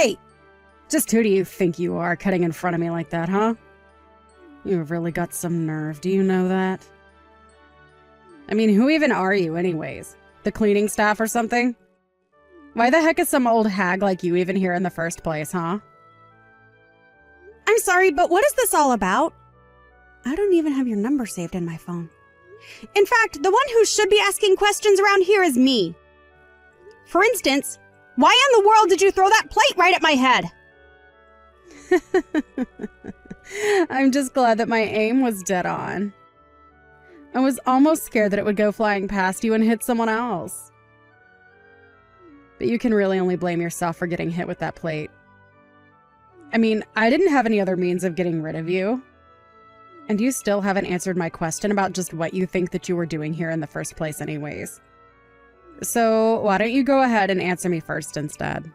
plate! Just who do you think you are, cutting in front of me like that, huh? You've really got some nerve, do you know that? I mean, who even are you anyways? The cleaning staff or something? Why the heck is some old hag like you even here in the first place, huh? I'm sorry, but what is this all about? I don't even have your number saved in my phone. In fact, the one who should be asking questions around here is me. For instance, why in the world did you throw that plate right at my head? I'm just glad that my aim was dead on. I was almost scared that it would go flying past you and hit someone else. But you can really only blame yourself for getting hit with that plate. I mean, I didn't have any other means of getting rid of you. And you still haven't answered my question about just what you think that you were doing here in the first place anyways. So why don't you go ahead and answer me first instead?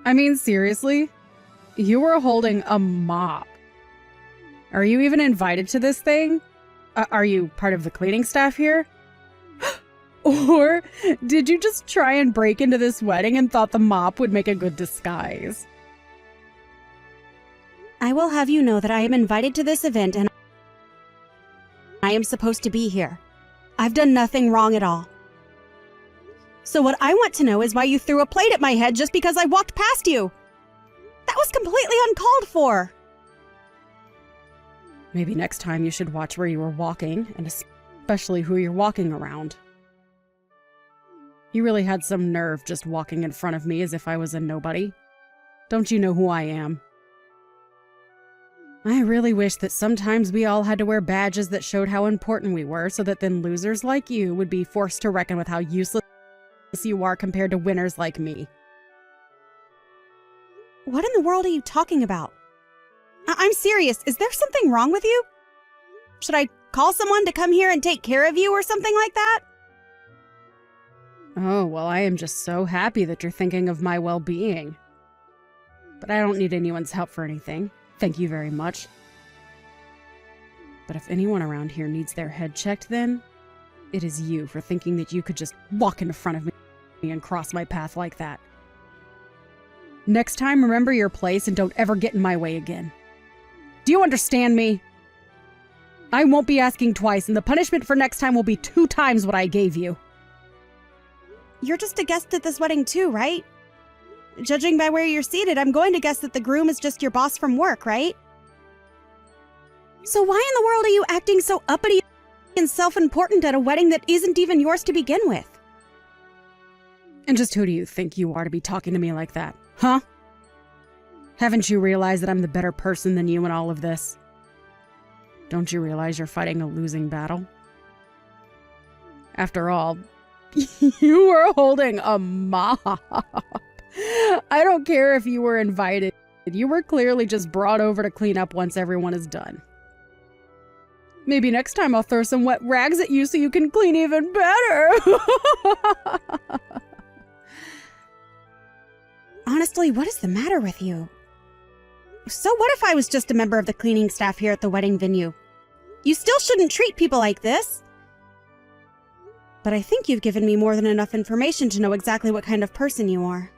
I mean, seriously? You were holding a mop. Are you even invited to this thing? Are you part of the cleaning staff here? Or did you just try and break into this wedding and thought the mop would make a good disguise? I will have you know that I am invited to this event and I am supposed to be here. I've done nothing wrong at all. So what I want to know is why you threw a plate at my head just because I walked past you. That was completely uncalled for. Maybe next time you should watch where you were walking, and especially who you're walking around. You really had some nerve just walking in front of me as if I was a nobody. Don't you know who I am? I really wish that sometimes we all had to wear badges that showed how important we were, so that then losers like you would be forced to reckon with how useless you are compared to winners like me. What in the world are you talking about? I'm serious. Is there something wrong with you? Should I call someone to come here and take care of you or something like that? Oh, well, I am just so happy that you're thinking of my well-being. But I don't need anyone's help for anything. Thank you very much. But if anyone around here needs their head checked, then it is you for thinking that you could just walk in front of me and cross my path like that. Next time, remember your place and don't ever get in my way again. Do you understand me? I won't be asking twice, and the punishment for next time will be 2 times what I gave you. You're just a guest at this wedding too, right? Judging by where you're seated, I'm going to guess that the groom is just your boss from work, right? So why in the world are you acting so uppity and self-important at a wedding that isn't even yours to begin with? And just who do you think you are to be talking to me like that, huh? Haven't you realized that I'm the better person than you in all of this? Don't you realize you're fighting a losing battle? After all, you were holding a mop. I don't care if you were invited. You were clearly just brought over to clean up once everyone is done. Maybe next time I'll throw some wet rags at you so you can clean even better. Honestly, what is the matter with you? So what if I was just a member of the cleaning staff here at the wedding venue? You still shouldn't treat people like this. But I think you've given me more than enough information to know exactly what kind of person you are.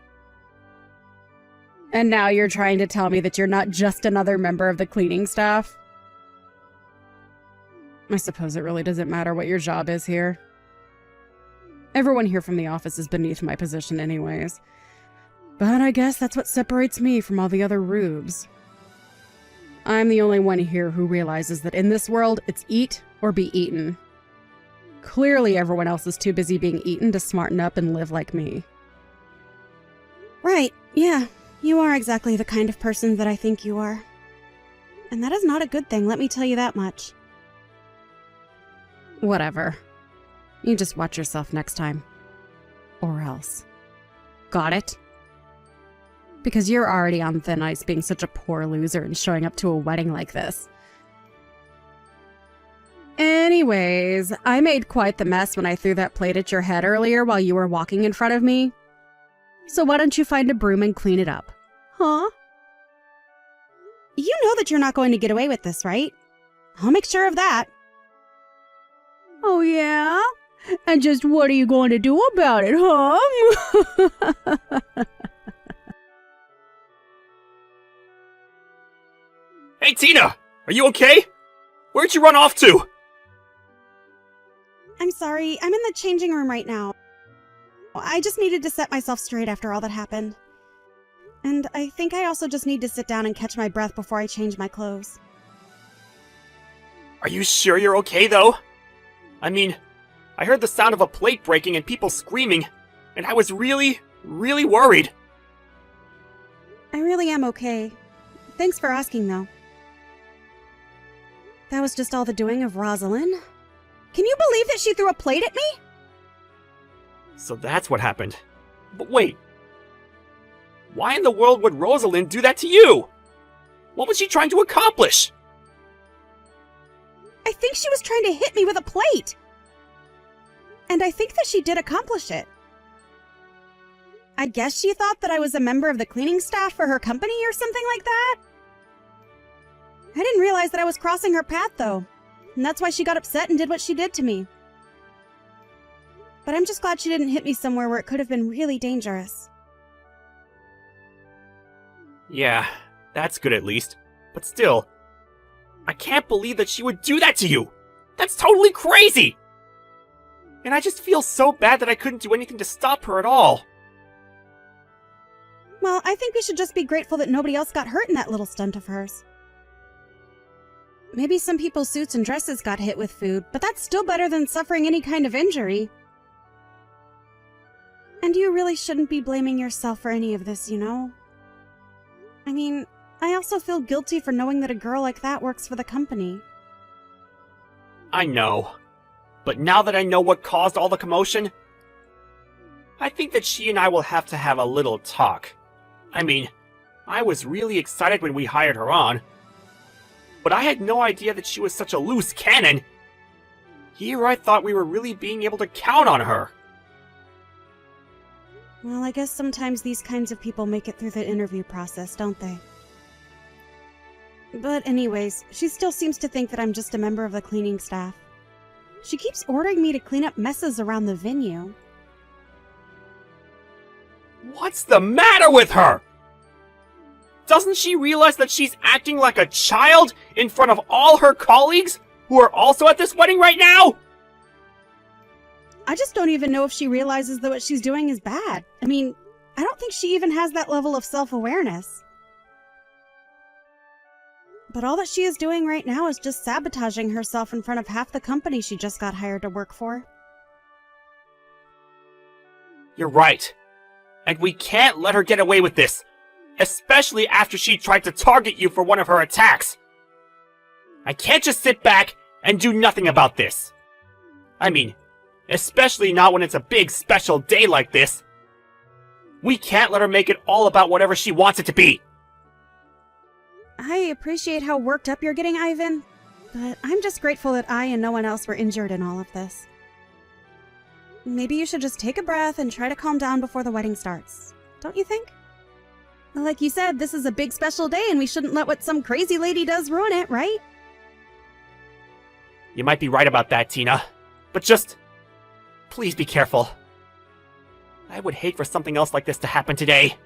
And now you're trying to tell me that you're not just another member of the cleaning staff? I suppose it really doesn't matter what your job is here. Everyone here from the office is beneath my position anyways. But I guess that's what separates me from all the other rubes. I'm the only one here who realizes that in this world, it's eat or be eaten. Clearly everyone else is too busy being eaten to smarten up and live like me. Right, yeah. You are exactly the kind of person that I think you are. And that is not a good thing, let me tell you that much. Whatever. You just watch yourself next time. Or else. Got it? Because you're already on thin ice being such a poor loser and showing up to a wedding like this. Anyways, I made quite the mess when I threw that plate at your head earlier while you were walking in front of me. So why don't you find a broom and clean it up? Huh? You know that you're not going to get away with this, right? I'll make sure of that. Oh, yeah? And just what are you going to do about it, huh? Tina! Are you okay? Where'd you run off to? I'm sorry, I'm in the changing room right now. I just needed to set myself straight after all that happened. And I think I also just need to sit down and catch my breath before I change my clothes. Are you sure you're okay, though? I mean, I heard the sound of a plate breaking and people screaming, and I was really worried. I really am okay. Thanks for asking, though. That was just all the doing of Rosalind. Can you believe that she threw a plate at me? So that's what happened. But wait. Why in the world would Rosalind do that to you? What was she trying to accomplish? I think she was trying to hit me with a plate. And I think that she did accomplish it. I guess she thought that I was a member of the cleaning staff for her company or something like that. I didn't realize that I was crossing her path, though. And that's why she got upset and did what she did to me. But I'm just glad she didn't hit me somewhere where it could have been really dangerous. Yeah, that's good at least. But still, I can't believe that she would do that to you! That's totally crazy! And I just feel so bad that I couldn't do anything to stop her at all. Well, I think we should just be grateful that nobody else got hurt in that little stunt of hers. Maybe some people's suits and dresses got hit with food, but that's still better than suffering any kind of injury. And you really shouldn't be blaming yourself for any of this, you know? I mean, I also feel guilty for knowing that a girl like that works for the company. I know. But now that I know what caused all the commotion, I think that she and I will have to have a little talk. I mean, I was really excited when we hired her on, but I had no idea that she was such a loose cannon. Here I thought we were really being able to count on her. Well, I guess sometimes these kinds of people make it through the interview process, don't they? But anyways, she still seems to think that I'm just a member of the cleaning staff. She keeps ordering me to clean up messes around the venue. What's the matter with her? Doesn't she realize that she's acting like a child in front of all her colleagues who are also at this wedding right now? I just don't even know if she realizes that what she's doing is bad. I mean, I don't think she even has that level of self-awareness. But all that she is doing right now is just sabotaging herself in front of half the company she just got hired to work for. You're right. And we can't let her get away with this. Especially after she tried to target you for one of her attacks. I can't just sit back and do nothing about this. I mean, especially not when it's a big special day like this. We can't let her make it all about whatever she wants it to be. I appreciate how worked up you're getting, Ivan, but I'm just grateful that I and no one else were injured in all of this. Maybe you should just take a breath and try to calm down before the wedding starts, don't you think? Like you said, this is a big special day and we shouldn't let what some crazy lady does ruin it, right? You might be right about that, Tina. But just... please be careful. I would hate for something else like this to happen today.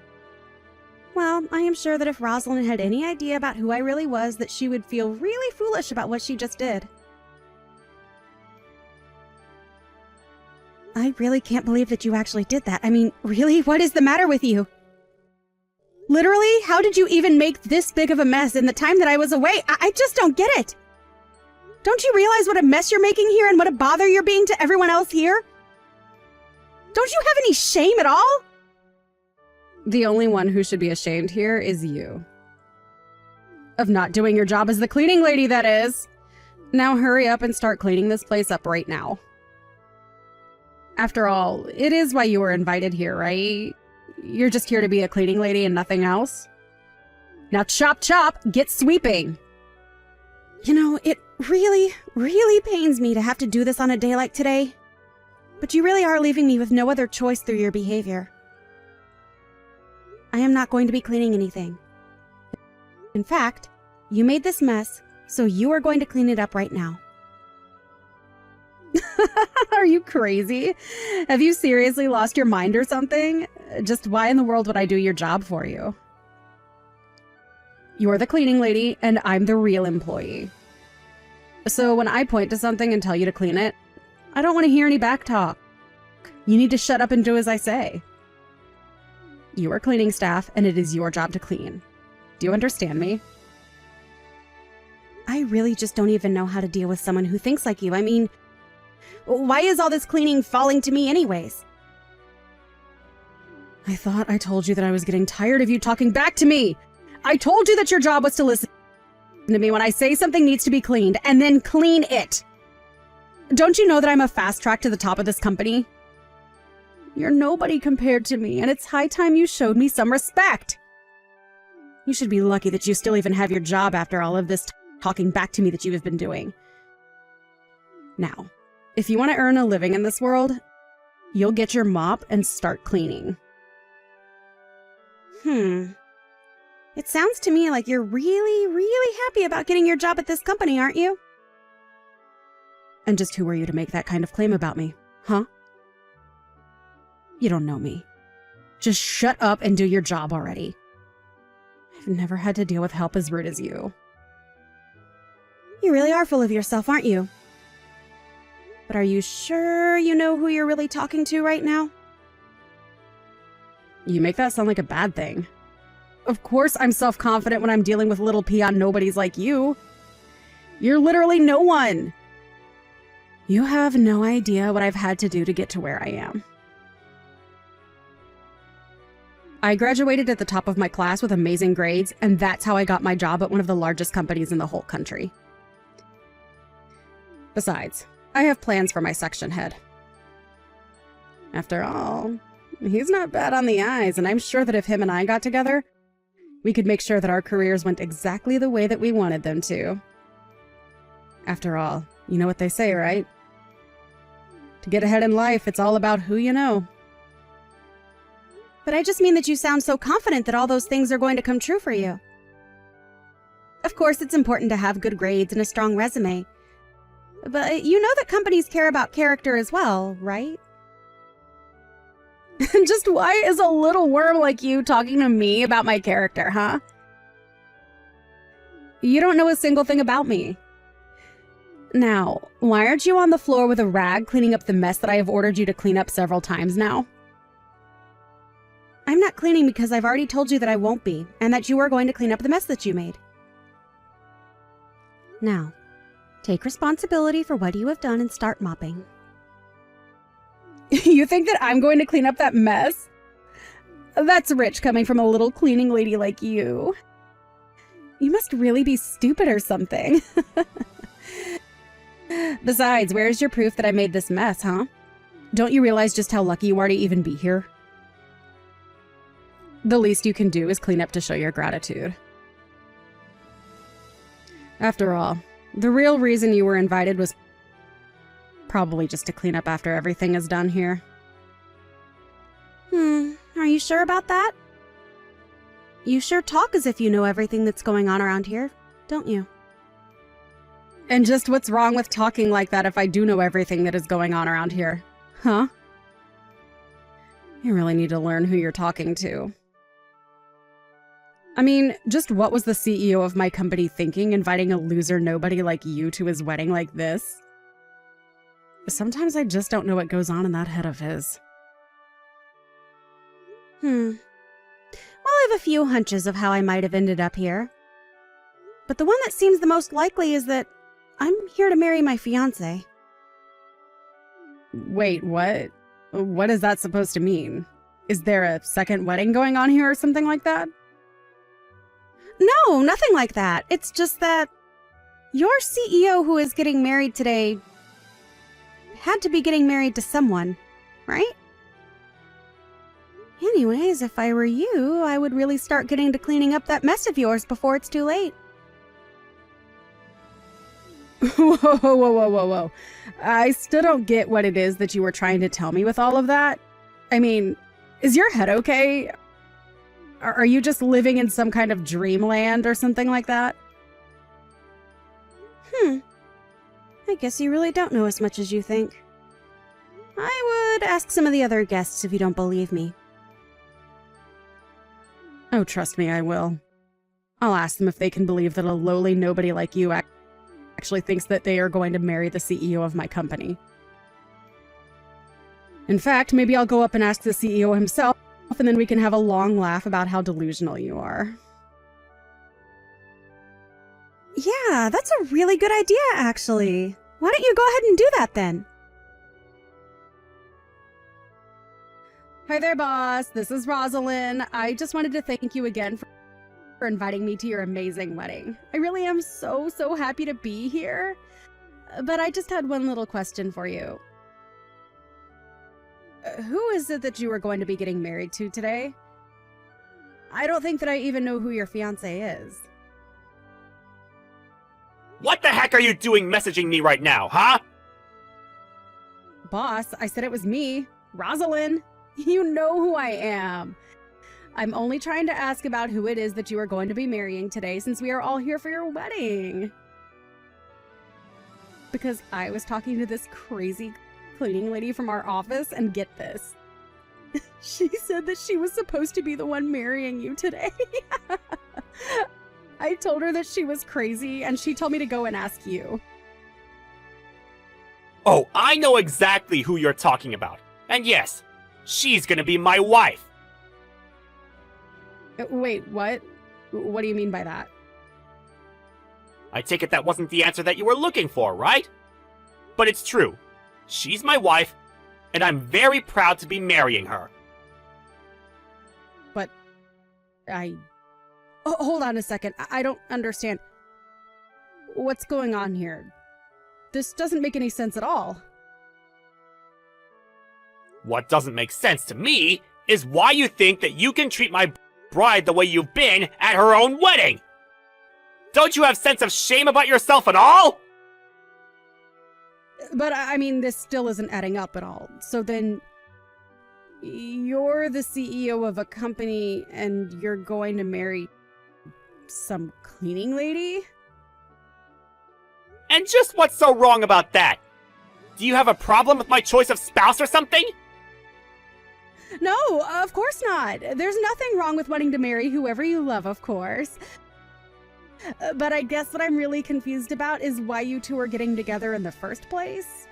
Well, I am sure that if Rosalind had any idea about who I really was, that she would feel really foolish about what she just did. I really can't believe that you actually did that. I mean, really? What is the matter with you? Literally, how did you even make this big of a mess in the time that I was away? I just don't get it. Don't you realize what a mess you're making here and what a bother you're being to everyone else here? Don't you have any shame at all? The only one who should be ashamed here is you. Of not doing your job as the cleaning lady, that is. Now hurry up and start cleaning this place up right now. After all, it is why you were invited here, right? You're just here to be a cleaning lady and nothing else? Now chop chop, get sweeping! You know, it really pains me to have to do this on a day like today. But you really are leaving me with no other choice through your behavior. I am not going to be cleaning anything. In fact, you made this mess, so you are going to clean it up right now. Are you crazy? Have you seriously lost your mind or something? Just why in the world would I do your job for you? You're the cleaning lady, and I'm the real employee. So when I point to something and tell you to clean it, I don't want to hear any back talk. You need to shut up and do as I say. You are cleaning staff, and it is your job to clean. Do you understand me? I really just don't even know how to deal with someone who thinks like you. I mean, why is all this cleaning falling to me anyways? I thought I told you that I was getting tired of you talking back to me. I told you that your job was to listen to me when I say something needs to be cleaned, and then clean it. Don't you know that I'm a fast track to the top of this company? You're nobody compared to me, and it's high time you showed me some respect. You should be lucky that you still even have your job after all of this talking back to me that you have been doing. Now, if you want to earn a living in this world, you'll get your mop and start cleaning. It sounds to me like you're really, really happy about getting your job at this company, aren't you? And just who are you to make that kind of claim about me, huh? You don't know me. Just shut up and do your job already. I've never had to deal with help as rude as you. You really are full of yourself, aren't you? But are you sure you know who you're really talking to right now? You make that sound like a bad thing. Of course I'm self-confident when I'm dealing with little peon nobodies like you. You're literally no one. You have no idea what I've had to do to get to where I am. I graduated at the top of my class with amazing grades, and that's how I got my job at one of the largest companies in the whole country. Besides, I have plans for my section head. After all, he's not bad on the eyes, and I'm sure that if him and I got together, we could make sure that our careers went exactly the way that we wanted them to. After all, you know what they say, right? To get ahead in life, it's all about who you know. But I just mean that you sound so confident that all those things are going to come true for you. Of course, it's important to have good grades and a strong resume. But you know that companies care about character as well, right? Just why is a little worm like you talking to me about my character, huh? You don't know a single thing about me. Now, why aren't you on the floor with a rag cleaning up the mess that I have ordered you to clean up several times now? I'm not cleaning because I've already told you that I won't be, and that you are going to clean up the mess that you made. Now, take responsibility for what you have done and start mopping. You think that I'm going to clean up that mess? That's rich coming from a little cleaning lady like you. You must really be stupid or something. Besides, where's your proof that I made this mess, huh? Don't you realize just how lucky you are to even be here? The least you can do is clean up to show your gratitude. After all, the real reason you were invited was probably just to clean up after everything is done here. Are you sure about that? You sure talk as if you know everything that's going on around here, don't you? And just what's wrong with talking like that if I do know everything that is going on around here? Huh? You really need to learn who you're talking to. I mean, just what was the CEO of my company thinking, inviting a loser nobody like you to his wedding like this? Sometimes I just don't know what goes on in that head of his. Well, I have a few hunches of how I might have ended up here. But the one that seems the most likely is that I'm here to marry my fiancé. Wait, what? What is that supposed to mean? Is there a second wedding going on here or something like that? No, nothing like that. It's just that your CEO who is getting married today had to be getting married to someone, right? Anyways, if I were you, I would really start getting to cleaning up that mess of yours before it's too late. Whoa. I still don't get what it is that you were trying to tell me with all of that. I mean, is your head okay? Are you just living in some kind of dreamland or something like that? I guess you really don't know as much as you think. I would ask some of the other guests if you don't believe me. Oh, trust me, I will. I'll ask them if they can believe that a lowly nobody like you actually thinks that they are going to marry the CEO of my company. In fact, maybe I'll go up and ask the CEO himself, and then we can have a long laugh about how delusional you are. Yeah, that's a really good idea, actually. Why don't you go ahead and do that then? Hi there, boss. This is Rosalind. I just wanted to thank you again for inviting me to your amazing wedding. I really am so happy to be here. But I just had one little question for you. Who is it that you are going to be getting married to today? I don't think that I even know who your fiancé is. What the heck are you doing messaging me right now, huh? Boss, I said it was me, Rosalind. You know who I am. I'm only trying to ask about who it is that you are going to be marrying today, since we are all here for your wedding. Because I was talking to this crazy cleaning lady from our office, and get this. She said that she was supposed to be the one marrying you today. I told her that she was crazy, and she told me to go and ask you. Oh, I know exactly who you're talking about. And yes, she's gonna be my wife. Wait, what? What do you mean by that? I take it that wasn't the answer that you were looking for, right? But it's true. She's my wife, and I'm very proud to be marrying her. But Oh, hold on a second. I don't understand. What's going on here? This doesn't make any sense at all. What doesn't make sense to me is why you think that you can treat my bride the way you've been at her own wedding. Don't you have sense of shame about yourself at all? But I mean, this still isn't adding up at all. So then, you're the CEO of a company and you're going to marry some cleaning lady? And just what's so wrong about that? Do you have a problem with my choice of spouse or something? No, of course not. There's nothing wrong with wanting to marry whoever you love, of course. But I guess what I'm really confused about is why you two are getting together in the first place.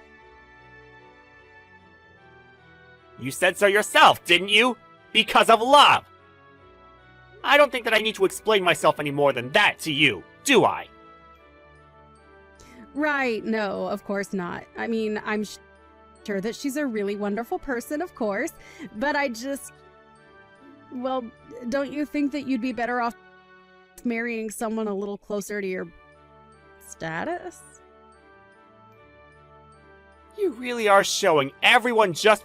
You said so yourself, didn't you? Because of love. I don't think that I need to explain myself any more than that to you, do I? Right, no, of course not. I mean, I'm sure that she's a really wonderful person, of course, but well, don't you think that you'd be better off marrying someone a little closer to your status? You really are showing everyone just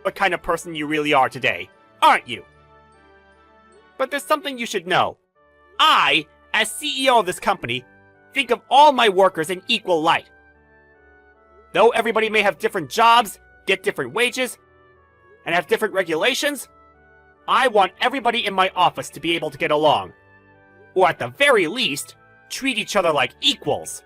what kind of person you really are today, aren't you? But there's something you should know. I, as CEO of this company, think of all my workers in equal light. Though everybody may have different jobs, get different wages, and have different regulations, I want everybody in my office to be able to get along. Or at the very least, treat each other like equals.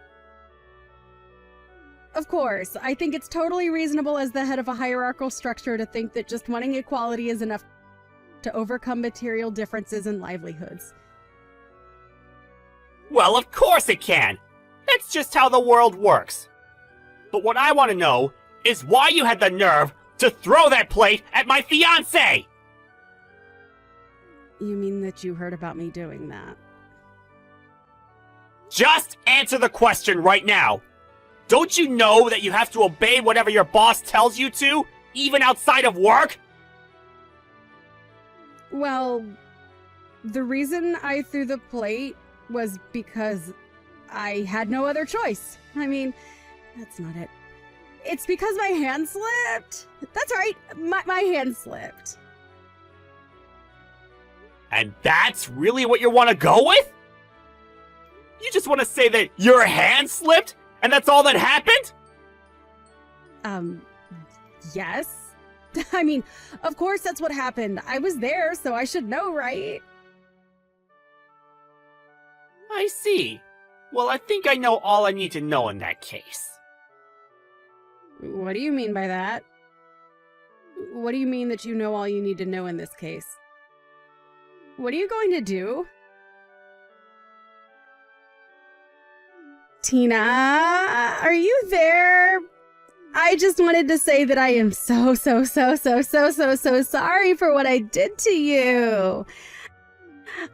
Of course, I think it's totally reasonable as the head of a hierarchical structure to think that just wanting equality is enough to overcome material differences in livelihoods. Well, of course it can! That's just how the world works. But what I want to know is why you had the nerve to throw that plate at my fiancé! You mean that you heard about me doing that? Just answer the question right now! Don't you know that you have to obey whatever your boss tells you to, even outside of work? Well, the reason I threw the plate was because I had no other choice. I mean, that's not it. It's because my hand slipped. That's right, my hand slipped. And that's really what you want to go with? You just want to say that your hand slipped, and that's all that happened? Yes. I mean, of course that's what happened. I was there, so I should know, right? I see. Well, I think I know all I need to know in that case. What do you mean by that? What do you mean that you know all you need to know in this case? What are you going to do? Tina, are you there? I just wanted to say that I am so sorry for what I did to you.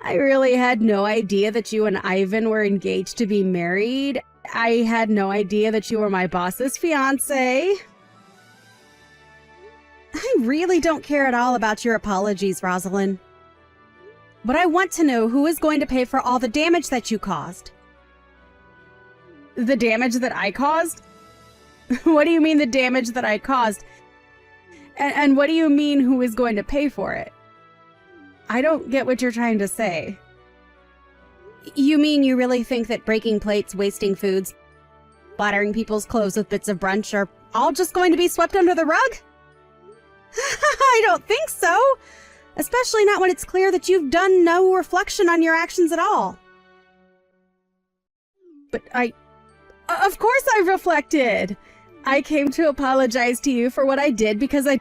I really had no idea that you and Ivan were engaged to be married. I had no idea that you were my boss's fiancé. I really don't care at all about your apologies, Rosalind. But I want to know who is going to pay for all the damage that you caused. The damage that I caused? What do you mean the damage that I caused? And what do you mean who is going to pay for it? I don't get what you're trying to say. You mean you really think that breaking plates, wasting foods, splattering people's clothes with bits of brunch are all just going to be swept under the rug? I don't think so. Especially not when it's clear that you've done no reflection on your actions at all. But of course I reflected. I came to apologize to you for what I did because I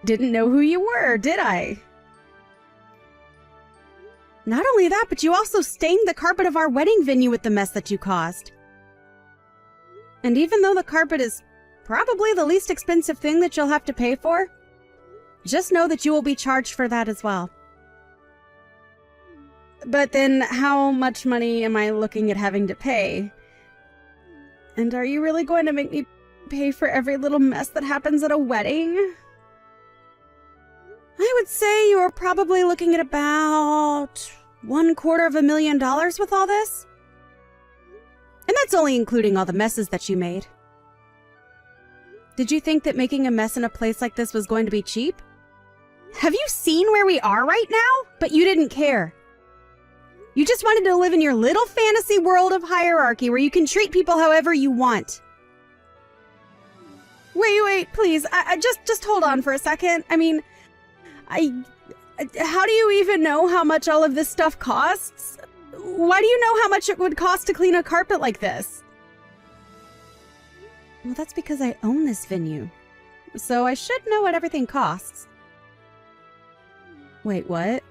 didn't know who you were, did I? Not only that, but you also stained the carpet of our wedding venue with the mess that you caused. And even though the carpet is probably the least expensive thing that you'll have to pay for, just know that you will be charged for that as well. But then how much money am I looking at having to pay? And are you really going to make me pay for every little mess that happens at a wedding? I would say you are probably looking at about $250,000 with all this. And that's only including all the messes that you made. Did you think that making a mess in a place like this was going to be cheap? Have you seen where we are right now? But you didn't care. You just wanted to live in your little fantasy world of hierarchy where you can treat people however you want. Wait, please. I just hold on for a second. I mean, how do you even know how much all of this stuff costs? Why do you know how much it would cost to clean a carpet like this? Well, that's because I own this venue. So I should know what everything costs. Wait, what?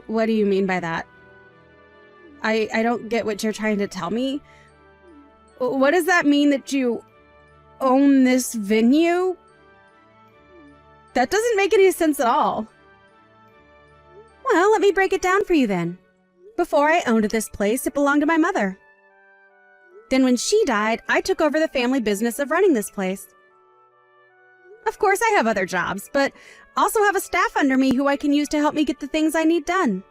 What do you mean by that? I don't get what you're trying to tell me. What does that mean that you own this venue? That doesn't make any sense at all. Well, let me break it down for you then. Before I owned this place, it belonged to my mother. Then when she died, I took over the family business of running this place. Of course, I have other jobs, but also have a staff under me who I can use to help me get the things I need done.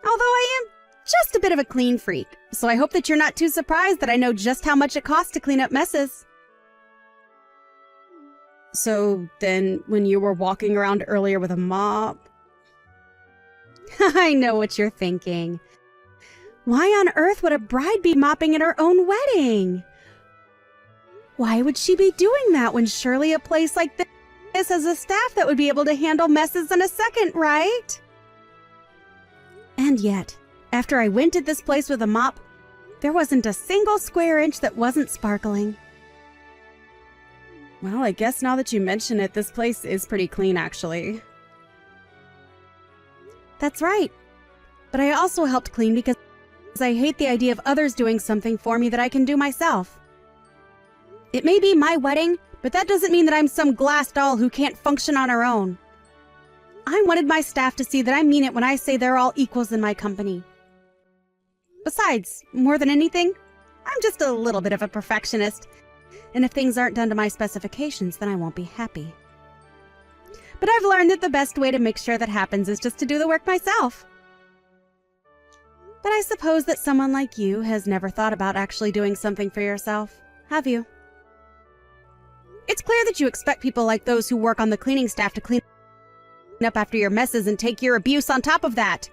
Although I am just a bit of a clean freak, so I hope that you're not too surprised that I know just how much it costs to clean up messes. So then, when you were walking around earlier with a mop... I know what you're thinking. Why on earth would a bride be mopping at her own wedding? Why would she be doing that when surely a place like this has a staff that would be able to handle messes in a second, right? And yet, after I went to this place with a mop, there wasn't a single square inch that wasn't sparkling. Well, I guess now that you mention it, this place is pretty clean, actually. That's right. But I also helped clean because I hate the idea of others doing something for me that I can do myself. It may be my wedding, but that doesn't mean that I'm some glass doll who can't function on her own. I wanted my staff to see that I mean it when I say they're all equals in my company. Besides, more than anything, I'm just a little bit of a perfectionist, and if things aren't done to my specifications, then I won't be happy. But I've learned that the best way to make sure that happens is just to do the work myself. But I suppose that someone like you has never thought about actually doing something for yourself, have you? It's clear that you expect people like those who work on the cleaning staff to clean up after your messes and take your abuse on top of that.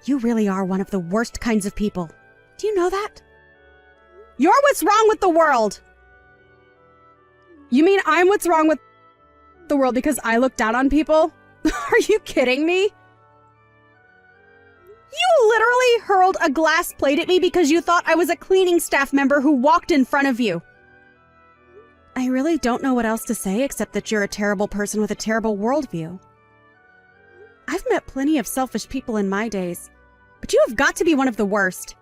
You really are one of the worst kinds of people. Do you know that? You're what's wrong with the world! You mean I'm what's wrong with the world because I look down on people? Are you kidding me? You literally hurled a glass plate at me because you thought I was a cleaning staff member who walked in front of you. I really don't know what else to say except that you're a terrible person with a terrible worldview. I've met plenty of selfish people in my days, but you have got to be one of the worst.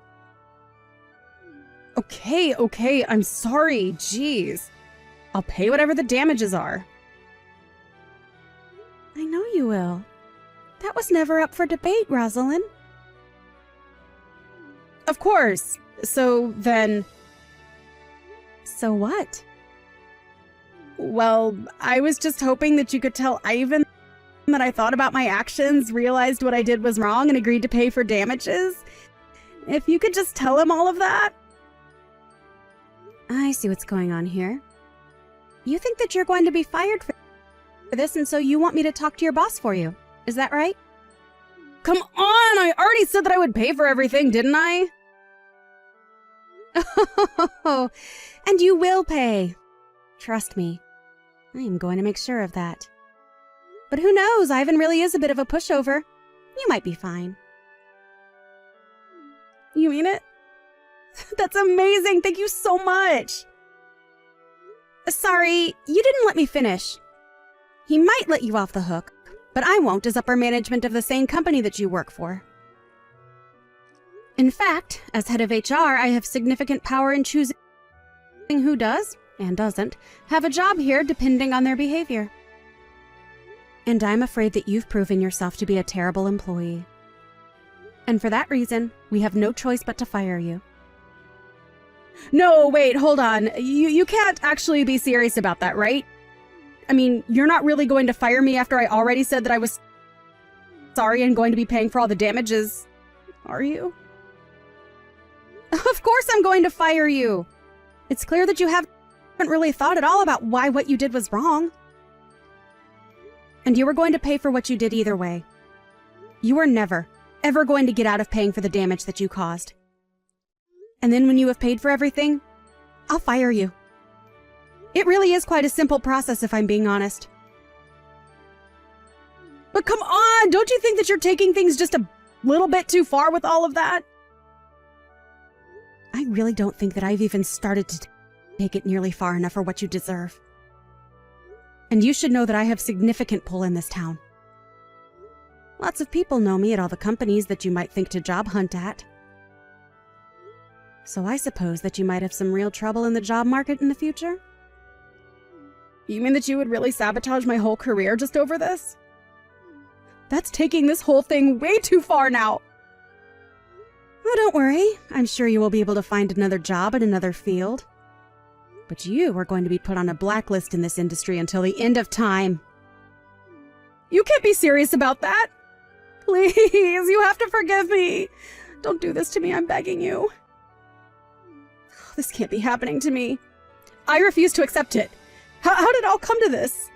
Okay, I'm sorry. Jeez. I'll pay whatever the damages are. I know you will. That was never up for debate, Rosalind. Of course. So then... So what? Well, I was just hoping that you could tell Ivan that I thought about my actions, realized what I did was wrong, and agreed to pay for damages. If you could just tell him all of that. I see what's going on here. You think that you're going to be fired for this, and so you want me to talk to your boss for you. Is that right? Come on! I already said that I would pay for everything, didn't I? Oh, and you will pay. Trust me. I am going to make sure of that. But who knows? Ivan really is a bit of a pushover. You might be fine. You mean it? That's amazing! Thank you so much! Sorry, you didn't let me finish. He might let you off the hook, but I won't as upper management of the same company that you work for. In fact, as head of HR, I have significant power in choosing who does, and doesn't, have a job here depending on their behavior. And I'm afraid that you've proven yourself to be a terrible employee. And for that reason, we have no choice but to fire you. No, wait, hold on. You can't actually be serious about that, right? I mean, you're not really going to fire me after I already said that I was sorry and going to be paying for all the damages, are you? Of course I'm going to fire you! It's clear that you haven't really thought at all about why what you did was wrong. And you were going to pay for what you did either way. You were never, ever going to get out of paying for the damage that you caused. And then when you have paid for everything, I'll fire you. It really is quite a simple process if I'm being honest. But come on, don't you think that you're taking things just a little bit too far with all of that? I really don't think that I've even started to take it nearly far enough for what you deserve. And you should know that I have significant pull in this town. Lots of people know me at all the companies that you might think to job hunt at. So I suppose that you might have some real trouble in the job market in the future? You mean that you would really sabotage my whole career just over this? That's taking this whole thing way too far now. Oh, don't worry. I'm sure you will be able to find another job in another field. But you are going to be put on a blacklist in this industry until the end of time. You can't be serious about that. Please, you have to forgive me. Don't do this to me, I'm begging you. This can't be happening to me. I refuse to accept it. How did it all come to this?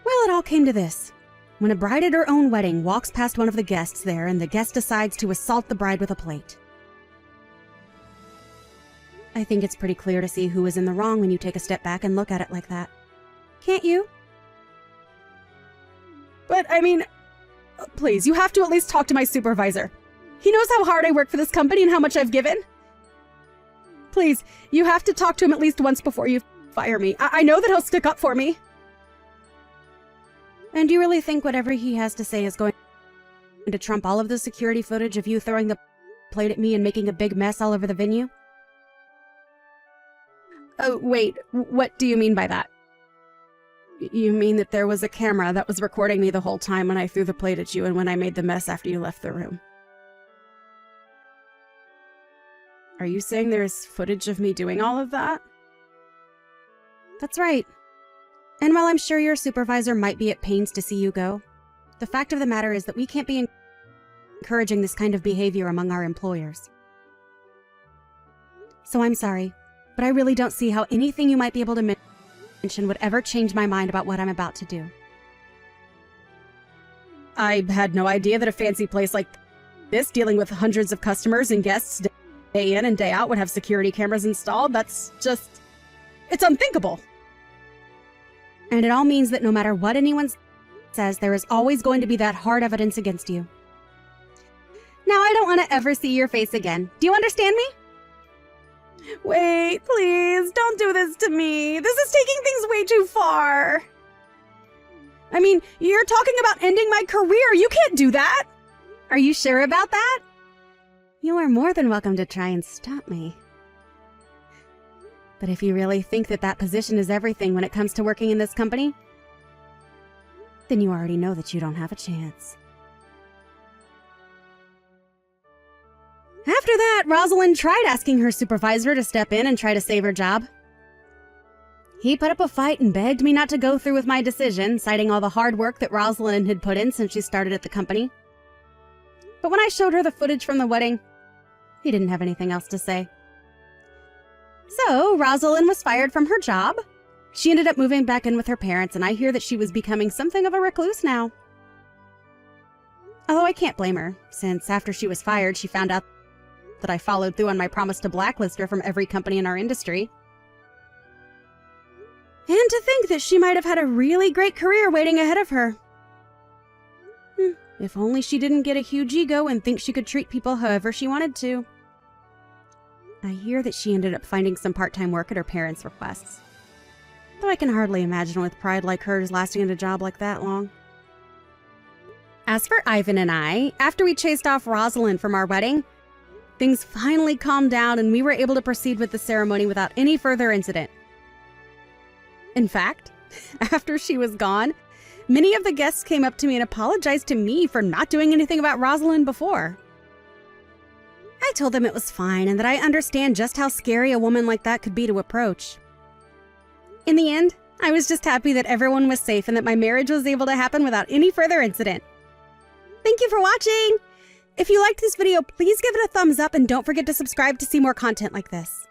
Well, it all came to this. When a bride at her own wedding walks past one of the guests there and the guest decides to assault the bride with a plate. I think it's pretty clear to see who is in the wrong when you take a step back and look at it like that. Can't you? But, I mean, please, you have to at least talk to my supervisor. He knows how hard I work for this company and how much I've given. Please, you have to talk to him at least once before you fire me. I know that he'll stick up for me. And you really think whatever he has to say is going to trump all of the security footage of you throwing the plate at me and making a big mess all over the venue? Oh, wait, what do you mean by that? You mean that there was a camera that was recording me the whole time when I threw the plate at you and when I made the mess after you left the room? Are you saying there's footage of me doing all of that? That's right. And while I'm sure your supervisor might be at pains to see you go, the fact of the matter is that we can't be encouraging this kind of behavior among our employers. So I'm sorry, but I really don't see how anything you might be able to mention would ever change my mind about what I'm about to do. I had no idea that a fancy place like this, dealing with hundreds of customers and guests day in and day out, would have security cameras installed. That's just... it's unthinkable. And it all means that no matter what anyone says, there is always going to be that hard evidence against you. Now I don't want to ever see your face again. Do you understand me? Wait, please, don't do this to me. This is taking things way too far. I mean, you're talking about ending my career. You can't do that. Are you sure about that? You are more than welcome to try and stop me. But if you really think that that position is everything when it comes to working in this company, then you already know that you don't have a chance. After that, Rosalind tried asking her supervisor to step in and try to save her job. He put up a fight and begged me not to go through with my decision, citing all the hard work that Rosalind had put in since she started at the company. But when I showed her the footage from the wedding, he didn't have anything else to say. So, Rosalind was fired from her job. She ended up moving back in with her parents, and I hear that she was becoming something of a recluse now. Although I can't blame her, since after she was fired, she found out that I followed through on my promise to blacklist her from every company in our industry. And to think that she might have had a really great career waiting ahead of her. If only she didn't get a huge ego and think she could treat people however she wanted to. I hear that she ended up finding some part-time work at her parents' requests. Though I can hardly imagine with pride like hers lasting in a job like that long. As for Ivan and I, after we chased off Rosalind from our wedding, things finally calmed down and we were able to proceed with the ceremony without any further incident. In fact, after she was gone, many of the guests came up to me and apologized to me for not doing anything about Rosalind before. I told them it was fine and that I understand just how scary a woman like that could be to approach. In the end, I was just happy that everyone was safe and that my marriage was able to happen without any further incident. Thank you for watching! If you liked this video, please give it a thumbs up and don't forget to subscribe to see more content like this.